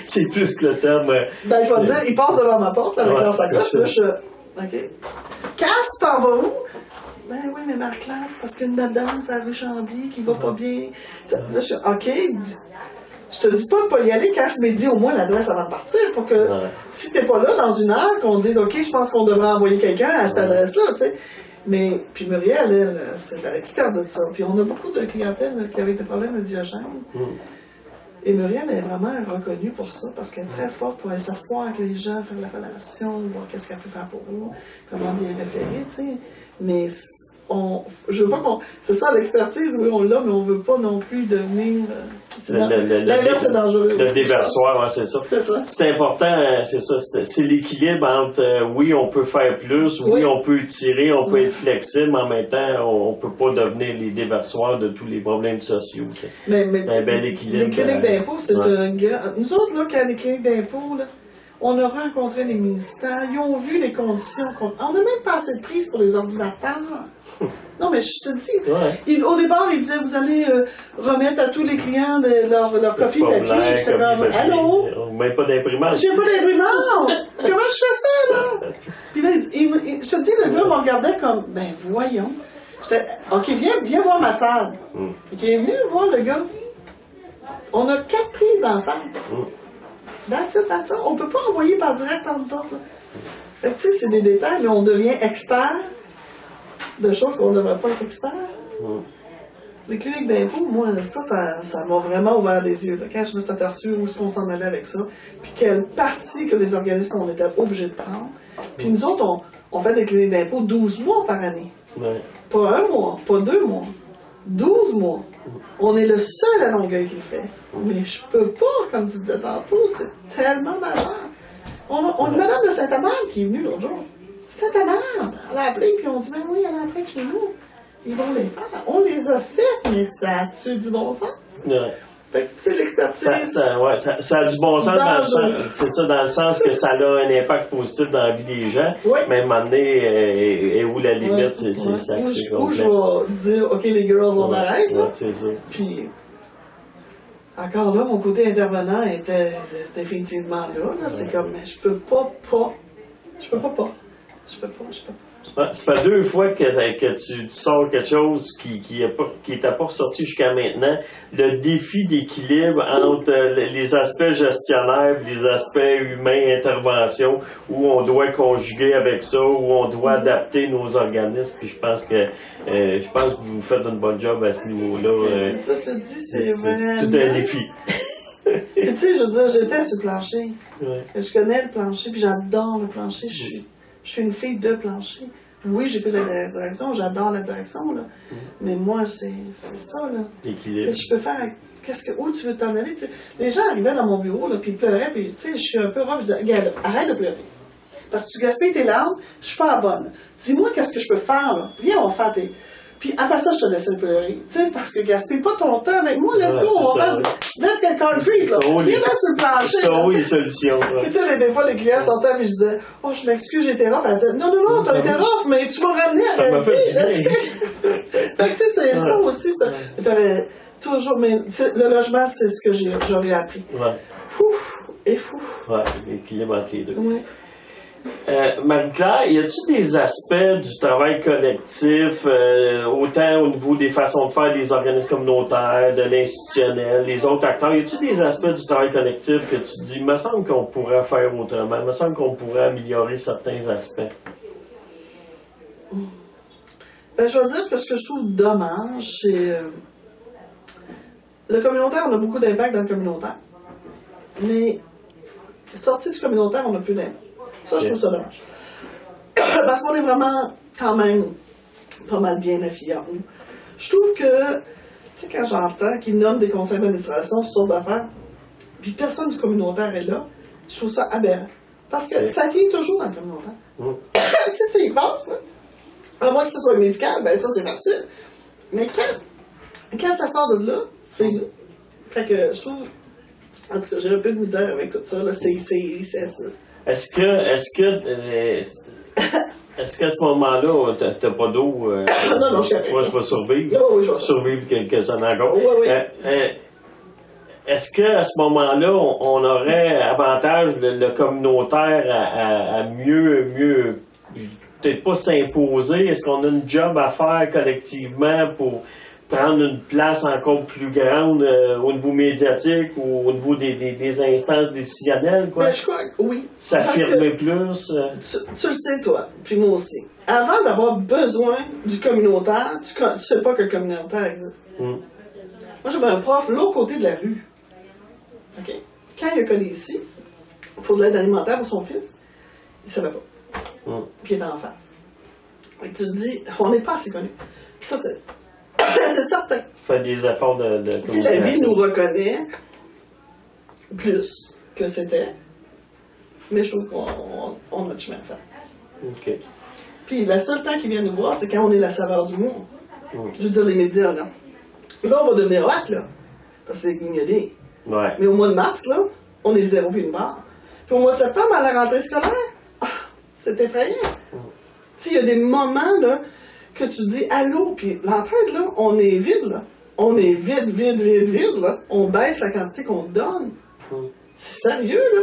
C'est plus le terme. Ben, il faut dire, il passe devant ma porte avec leur sacoche, puis là, OK. Casse, tu t'en vas où? Ben oui, mais Marc-Claire, c'est parce qu'une madame, c'est la rue Chambly, qui va pas bien. Là, je suis OK, je te dis pas de pas y aller, casse, mais dis au moins l'adresse avant de partir, pour que si t'es pas là dans une heure, qu'on dise OK, je pense qu'on devrait envoyer quelqu'un à cette adresse-là, tu sais. Mais, puis Muriel, elle, c'est l'experte de ça. Puis on a beaucoup de clientèle qui avait des problèmes de Diogène. Et Muriel est vraiment reconnue pour ça, parce qu'elle est très forte pour aller s'asseoir avec les gens, faire la relation, voir qu'est-ce qu'elle peut faire pour eux, comment bien référer, tu sais. Mais je veux pas qu'on... C'est ça, l'expertise, oui, on l'a, mais on veut pas non plus devenir... L'inverse, c'est dangereux. Le déversoir, ouais, c'est ça. C'est ça. C'est important, c'est ça. C'est l'équilibre entre, oui, on peut faire plus, oui, on peut tirer, on peut être flexible, mais en même temps, on peut pas devenir les déversoirs de tous les problèmes sociaux. Mais c'est un bel équilibre. Les cliniques d'impôt, c'est un grand... Nous autres, là, quand les cliniques d'impôt, là, on a rencontré les ministères, ils ont vu les conditions. On n'a même pas assez de prise pour les ordinateurs. Non, mais je te dis, au départ, ils disaient, vous allez remettre à tous les clients leur copie papier. J'étais comme, allô? On met pas d'imprimante. J'ai pas d'imprimante! Comment je fais ça, là? Puis là, je te dis, le gars me regardait comme, ben voyons. J'étais, OK, viens voir ma salle. Il est venu voir le gars. On a 4 prises dans la salle. That's it. On peut pas envoyer par direct par nous autres. Là. Fait que tu sais, c'est des détails, mais on devient expert de choses qu'on ne devrait pas être expert. Les cliniques d'impôt, moi, ça m'a vraiment ouvert les yeux. Là, quand je me suis aperçu où est-ce qu'on s'en allait avec ça, puis quelle partie que les organismes on était obligés de prendre. Puis nous autres, on fait des cliniques d'impôt 12 mois par année. Pas 1 mois, pas 2 mois. 12 mois. On est le seul à Longueuil qui le fait. Mais je peux pas, comme tu disais tantôt, c'est tellement majeur. On a une madame de Saint-Amand qui est venue l'autre jour. Saint-Amand, elle a appelé, puis on dit, ben oui, elle est en train chez nous. Ils vont les faire. On les a fait, mais ça a-tu du bon sens? Fait que, tu sais, l'expertise... Ça a du bon sens dans le sens, c'est ça, dans le sens que ça a un impact positif dans la vie des gens. Mais à un moment donné, et où la limite, c'est ça. Où je vais dire, OK, les girls, on arrête, là. C'est ça. Puis, encore là, mon côté intervenant était définitivement là. C'est comme, mais je peux pas. Ça fait 2 fois que tu sors quelque chose qui n'était pas ressorti jusqu'à maintenant. Le défi d'équilibre entre les aspects gestionnaires et les aspects humains, intervention, où on doit conjuguer avec ça, où on doit adapter nos organismes. Puis je pense que vous faites un bon job à ce niveau-là. C'est ça, je te dis, c'est vraiment... tout un défi. Tu sais, je veux dire, j'étais sur le plancher. Je connais le plancher, puis j'adore le plancher. Je suis une fille de plancher. Oui, j'ai pris la direction, j'adore la direction, là. Mais moi, c'est ça, là. L'équilibre. Je peux faire... Où tu veux t'en aller? T'sais. Les gens arrivaient dans mon bureau, là, puis ils pleuraient, puis tu sais, je suis un peu rough, je disais, regarde, arrête de pleurer. Parce que tu gaspilles tes larmes, je suis pas bonne. Dis-moi qu'est-ce que je peux faire, là. Viens, on va faire tes... Puis après ça, je te laissais pleurer. Tu sais, parce que gaspille pas ton temps avec moi. Let's go, on va faire... Let's get concrete, là. Viens là sur le plancher. C'est où les solutions, tu sais, des fois, les clients sortaient, et je disais, oh, je m'excuse, j'étais rough. Elle disait, non, t'as été rough, mais tu m'as ramené à la réalité. Fait que, tu sais, c'est ça aussi. T'avais toujours... Mais le logement, c'est ce que j'aurais appris. Fouf et fouf. L'équilibre entre les deux. Marie-Claire, y a-t-il des aspects du travail collectif, autant au niveau des façons de faire des organismes communautaires, de l'institutionnel, les autres acteurs, y a-t-il des aspects du travail collectif que tu dis, il me semble qu'on pourrait faire autrement, il me semble qu'on pourrait améliorer certains aspects? Ben, je vais dire que ce que je trouve dommage, c'est... le communautaire, on a beaucoup d'impact dans le communautaire. Mais, sorti du communautaire, on n'a plus d'impact. Ça, je trouve ça dommage. Parce qu'on est vraiment, quand même, pas mal bien affiliables. Je trouve que, tu sais, quand j'entends qu'ils nomment des conseils d'administration sur sortes d'affaires, puis personne du communautaire est là, je trouve ça aberrant. Parce que ça finit toujours dans le communautaire. Tu sais, tu y penses, là. À moins que ce soit médical, ben ça, c'est facile. Mais quand ça sort de là, c'est nous. Fait que je trouve... En tout cas, j'ai un peu de misère avec tout ça, là, CIC, ça. Est-ce qu'à ce moment-là, t'as pas d'eau? Non, je suis avec. Moi, je vais survivre. Oui, je vais survivre quelques années encore. Oui. Est-ce qu'à ce moment-là, on aurait avantage le communautaire à mieux peut-être pas s'imposer? Est-ce qu'on a une job à faire collectivement pour prendre une place encore plus grande au niveau médiatique ou au niveau des instances décisionnelles, quoi? Ben, je crois que oui. S'affirmer plus? Tu le sais, toi, puis moi aussi. Avant d'avoir besoin du communautaire, tu sais pas que le communautaire existe. Moi, j'avais un prof de l'autre côté de la rue. OK? Quand il a connu ici, pour de l'aide alimentaire pour son fils, il savait pas. Puis il était en face. Et tu te dis, on n'est pas assez connus. Ça, c'est certain. Fait des efforts de si la vie nous reconnaît plus que c'était, mais je trouve qu'on a du chemin à faire. OK. Puis le seul temps qu'ils viennent nous voir, c'est quand on est la saveur du monde. Je veux dire, les médias, là. Là, on va devenir lac, là. Parce que c'est ignoré. Ouais. Mais au mois de mars, là, on est 0 puis une barre. Puis au mois de septembre, à la rentrée scolaire, c'est effrayant. Tu sais, il y a des moments, là, que tu dis allô, puis l'entraide, là, on est vide, là. On est vide, là. On baisse la quantité qu'on donne. C'est sérieux, là.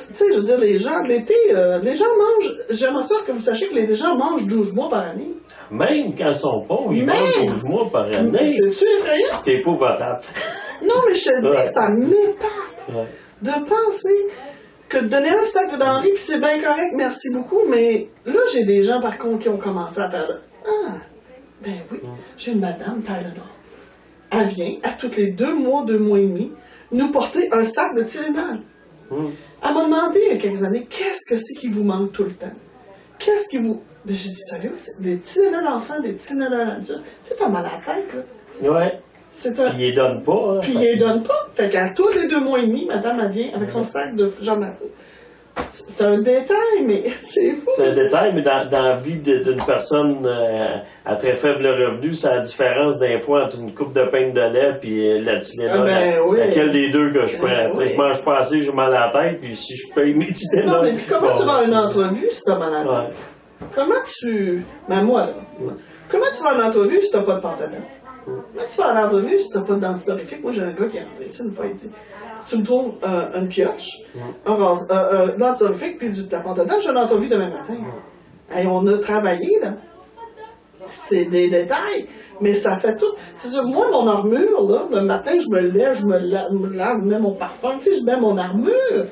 Tu sais, je veux dire, les gens, l'été, les gens mangent. J'aimerais ça que vous sachiez que les gens mangent 12 mois par année. Même quand ils sont pauvres, ils mangent 12 mois par année. C'est-tu effrayant? C'est épouvantable. Non, mais je te dis, ça m'épate de penser que de donner un sac de denrées, puis c'est bien correct, merci beaucoup, mais là, j'ai des gens, par contre, qui ont commencé à faire ben oui, j'ai une madame, Tylenol. Elle vient, à tous les 2 mois et demi, nous porter un sac de Tylenol. Elle m'a demandé il y a quelques années, qu'est-ce que c'est qui vous manque tout le temps? Qu'est-ce qui vous... Ben, j'ai dit, sérieux, des Tylenol enfants, des Tylenol adultes. C'est pas mal à la tête, là. Ouais. Puis il les donne pas. Hein, puis il les donne pas. Fait qu'à tous les 2 mois et demi, madame, elle vient avec son sac de Jean-Marie. C'est un détail, mais c'est fou. C'est un détail, mais dans la vie d'une personne à très faible revenu, c'est la différence d'un fois entre une coupe de pain de lait et la Tylenol. Laquelle des deux que je prends? Oui. Je mange pas assez, j'ai mal à la tête, puis si je paye mes Tylenol... Non, mais puis comment tu vas à une entrevue si t'as mal à la tête? Comment tu... Ben moi, là. Comment tu vas à une entrevue si t'as pas de pantalon? Comment tu vas à l'entrevue si t'as pas de dentiste horrifique? Moi, j'ai un gars qui est rentré ici une fois, il dit... Tu me trouves une pioche, un dentiste horrifique, puis de la pâte à dents, j'ai une entrevue demain matin. Et on a travaillé, là. C'est des détails, mais ça fait tout. Tu sais, moi, mon armure, là, le matin, je me lève, je me lave, je mets mon parfum, tu sais, je mets mon armure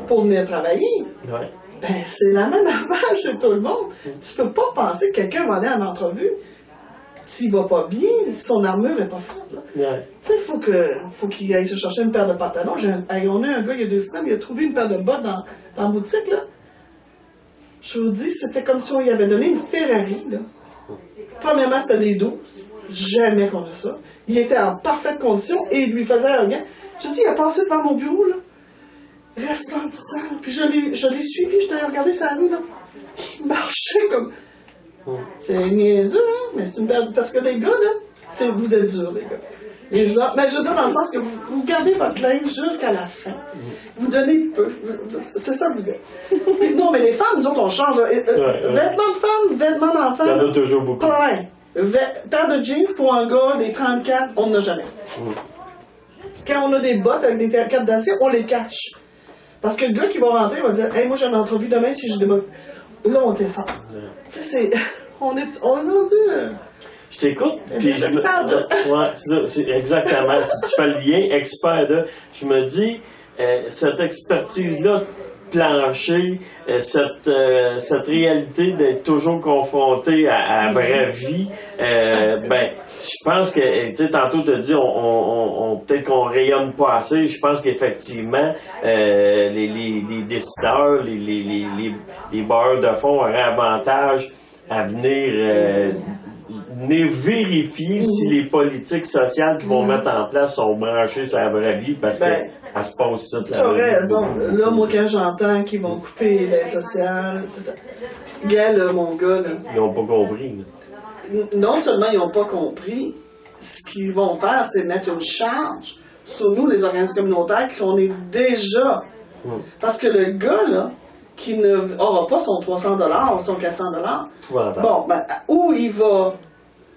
pour venir travailler. Ouais. Ben, c'est la même affaire chez tout le monde. Tu peux pas penser que quelqu'un va aller en entrevue s'il va pas bien, son armure est pas forte. Ouais. Tu sais, faut qu'il aille se chercher une paire de pantalons. On a un gars, il y a 2 semaines, il a trouvé une paire de bottes dans la boutique, là. Je vous dis, c'était comme si on lui avait donné une Ferrari, là. Premièrement, c'était des 12. Jamais qu'on a ça. Il était en parfaite condition et il lui faisait un gain. Je dis, il a passé devant mon bureau, là. Resplendissant. Puis je l'ai suivi, je t'ai regardé sa rue, là. Il marchait comme... C'est niaiseux, hein? Mais c'est une perte. Parce que les gars, là, vous êtes durs, les gars. Les hommes, mais je veux dire dans le sens que vous gardez votre linge jusqu'à la fin. Vous donnez peu. C'est ça que vous êtes. Puis non, mais les femmes, nous autres, on change. Vêtements de femmes, vêtements d'enfants. Il y en a toujours beaucoup. Plein. Paire de jeans pour un gars, des 34, on n'en a jamais. Quand on a des bottes avec des 34 d'acier, on les cache. Parce que le gars qui va rentrer va dire, hey, moi j'ai une entrevue demain si j'ai des bottes. Là, on descend. Tu sais, on est rendu. Je t'écoute, puis je me... Ouais, c'est ça, c'est exactement. Tu fais le lien, expert de... Je me dis, cette expertise-là, plancher, cette réalité d'être toujours confronté à la vraie vie, ben, je pense que, tu sais, tantôt tu as dit, peut-être qu'on rayonne pas assez. Je pense qu'effectivement, les décideurs, les bailleurs de fonds auraient avantage à venir vérifier si les politiques sociales qu'ils vont mettre en place sont branchées sur la vraie vie, parce que elle se passe toute la vie. Tu as raison. Là, moi, quand j'entends qu'ils vont couper l'aide sociale, Gars, là, mon gars, là, Ils n'ont pas compris. Là. non seulement ils n'ont pas compris, ce qu'ils vont faire, c'est mettre une charge sur nous, les organismes communautaires, qu'on est déjà. Parce que le gars, là, qui n'aura pas son 300 ou son 400 bon, ben, où il va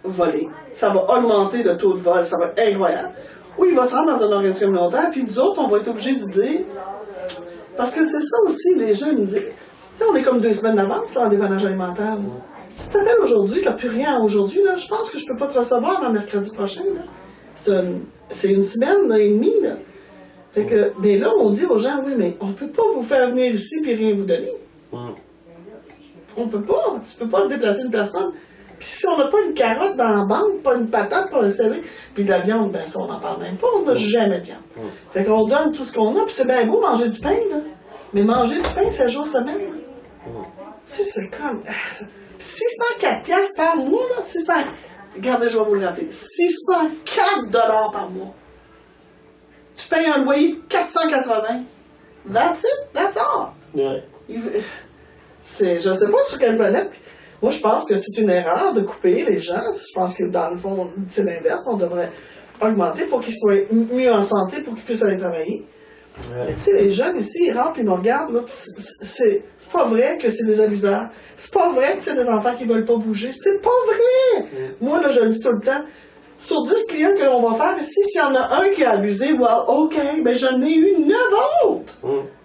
voler, ça va augmenter le taux de vol, ça va être incroyable. Ou il va se rendre dans un organisme communautaire, puis nous autres, on va être obligés de dire. Parce que c'est ça aussi, les jeunes me disent. Tu sais, on est comme 2 semaines d'avance là, en dépannage alimentaire. Là. Si tu t'appelles aujourd'hui, tu n'as plus rien aujourd'hui, là, je pense que je peux pas te recevoir avant mercredi prochain. Là. C'est une semaine et demie. Là. Fait que, mais là, on dit aux gens, oui, mais on peut pas vous faire venir ici et rien vous donner. On peut pas. Tu peux pas déplacer une personne. Puis si on n'a pas une carotte dans la banque, pas une patate, pas un céleri, puis de la viande, ben ça, on n'en parle même pas. On n'a jamais de viande. Fait qu'on donne tout ce qu'on a, puis c'est bien beau manger du pain, là. Mais manger du pain 7 jours semaine, là. Tu sais, c'est comme... 604 piastres par mois, là. 600... Regardez, je vais vous le rappeler. 604 $ par mois. Tu payes un loyer de 480. That's it. That's all. Ouais. Je sais pas sur quelle planète. Moi, je pense que c'est une erreur de couper les gens. Je pense que dans le fond, c'est l'inverse. On devrait augmenter pour qu'ils soient mieux en santé, pour qu'ils puissent aller travailler. Ouais. Mais tu sais, les jeunes ici, ils rentrent et ils me regardent. Là, c'est pas vrai que c'est des abuseurs. C'est pas vrai que c'est des enfants qui veulent pas bouger. C'est pas vrai! Moi, là, je le dis tout le temps. Sur 10 clients que l'on va faire ici, s'il y en a un qui a abusé, well, OK, ben j'en ai eu 9 autres!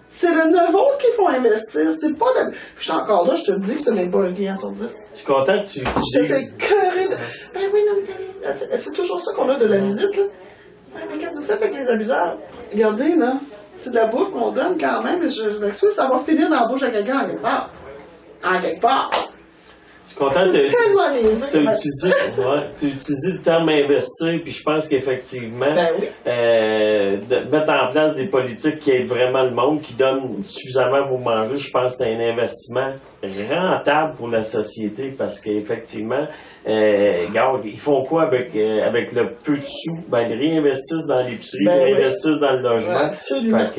C'est le 9 autres qu'il faut investir. C'est pas de... Je suis encore là, je te dis que ce n'est pas un client sur 10. Je suis content que tu dises. C'est curé de... Ben oui, non, vous savez... C'est toujours ça qu'on a de la visite, là. Ouais, mais qu'est-ce que vous faites avec les abuseurs? Regardez, là, c'est de la bouffe qu'on donne quand même, mais je m'excuse, ça va finir dans la bouche à quelqu'un en quelque part. En quelque part. Je suis content de tu utilises le terme investir, puis je pense qu'effectivement, de mettre en place des politiques qui aident vraiment le monde, qui donnent suffisamment pour manger, je pense que c'est un investissement rentable pour la société, parce qu'effectivement, regarde, ils font quoi avec le peu de sous? Ben, ils réinvestissent dans l'épicerie, ils réinvestissent dans le logement. Absolument.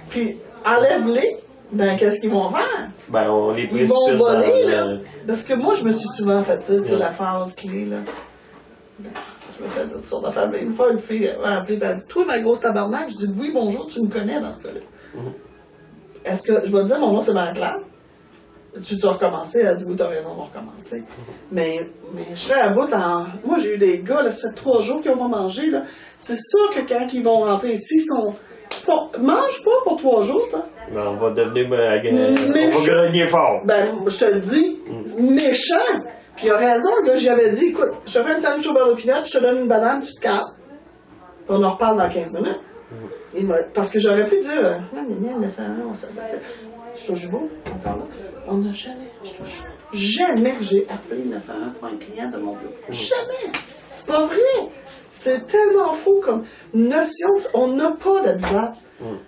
Puis, enlève-les. Ben, qu'est-ce qu'ils vont faire? Ben, on les précipite. Ils vont voler, là. Parce que moi, je me suis souvent fait ça, c'est la phase clé, là. Je me fais dire toutes sortes d'affaires. Mais une fois, une fille m'a appelé, elle a dit, toi, ma grosse tabarnak, je dis, oui, bonjour, tu me connais dans ce cas-là. Est-ce que, je vais te dire, mon nom, c'est Marie-Claire. Tu vas recommencer? Elle a dit, oui, t'as raison, on va recommencer. Mais je serais à bout en... Moi, j'ai eu des gars, là, ça fait 3 jours qu'ils ont pas mangé, là. C'est sûr que quand ils vont rentrer ici, mange pas pour 3 jours, toi. Non, on va devenir... on va gagner fort. Ben, je te le dis, méchant. Puis il a raison, là, j'avais dit, écoute, je te fais une sandwich au beurre de pinot, je te donne une banane, tu te calmes. Puis on en reparle dans 15 minutes. Parce que j'aurais pu dire, on s'appelle. Je touche beau, encore là. On n'a jamais que j'ai appelé 911 pour un client de mon bureau. Jamais! C'est pas vrai! C'est tellement faux comme notion. On n'a pas d'abuseurs.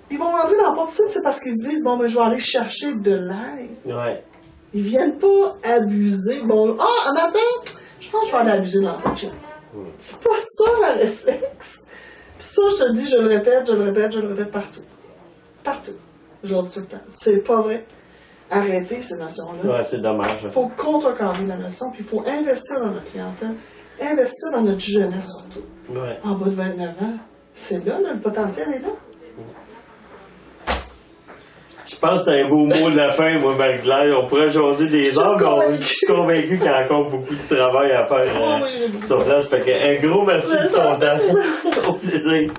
Ils vont rentrer dans la porte c'est parce qu'ils se disent, bon, mais je vais aller chercher de l'aide. Ouais. Ils viennent pas abuser. Bon, un matin, je pense que je vais aller abuser dans la tête. C'est pas ça, la réflexe. Puis ça, je te le dis, je le répète partout. Partout. Je le dis tout le temps. C'est pas vrai. Arrêtez ces notions-là. Ouais, c'est dommage. Il faut contrecarrer la notion, puis il faut investir dans notre clientèle. Investir dans notre jeunesse, surtout. Ouais. En bas de 29 ans. C'est là, le potentiel est là. Je pense que c'est un beau mot de la fin, moi, Marie-Claire. On pourrait jaser des heures, mais je suis convaincu qu'il y a encore beaucoup de travail à faire sur place. Fait que un gros merci de ton temps. Au plaisir.